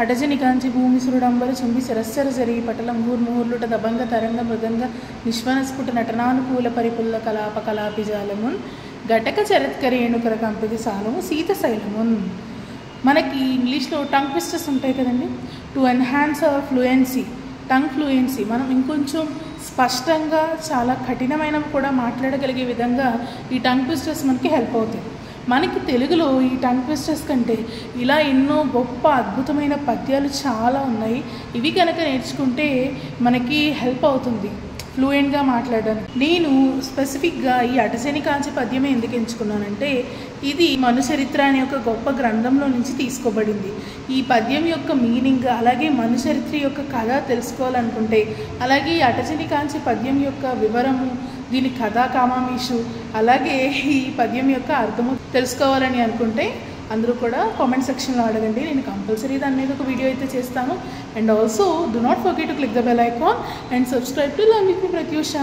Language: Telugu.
అటజని కాంచి భూమి సురుడంబర చుంబి శరస్సర జరి పటలం ఊర్ముహూర్లుట దబంగ తరంగ మృదంగ నిశ్వనస్ఫుట నటనానుకూల పరిపుల్ల కలాప కలాపిజాలమున్ ఘటక చరత్కరేణుకర కంపిది సాలము శీతశైలమున్. మనకి ఇంగ్లీష్లో టంగ్ ట్విస్టర్స్ ఉంటాయి కదండి. To enhance hour fluency, tongue fluency, మనం ఇంకొంచెం స్పష్టంగా చాలా కఠినమైనవి కూడా మాట్లాడగలిగే విధంగా ఈ టంగ్ ట్విస్టర్స్ మనకి హెల్ప్ అవుతాయి. మనకి తెలుగులో ఈ టంగ్ ట్విస్టర్స్ కంటే ఇలా ఎన్నో గొప్ప అద్భుతమైన పద్యాలు చాలా ఉన్నాయి. ఇవి కనుక నేర్చుకుంటే మనకి హెల్ప్ అవుతుంది ఫ్లూయెంట్గా మాట్లాడడానికి. నేను స్పెసిఫిక్గా ఈ అటజని కాంచి పద్యమే ఎందుకు ఎంచుకున్నానంటే ఇది మనుచరిత్ర అనే ఒక గొప్ప గ్రంథంలో నుంచి తీసుకోబడింది. ఈ పద్యం యొక్క మీనింగ్ అలాగే మనుచరిత్ర యొక్క కథ తెలుసుకోవాలనుకుంటే, అలాగే ఈ అటజని కాంచి పద్యం యొక్క వివరము, దీని కథా కామామీషు, అలాగే ఈ పద్యం యొక్క అర్థము తెలుసుకోవాలని అనుకుంటే అందరూ కూడా కామెంట్ సెక్షన్లో అడగండి. నేను కంపల్సరీ దాని మీద ఒక వీడియో అయితే చేస్తాను. And also do not forget to click the bell icon and subscribe to learn with me Pratyusha.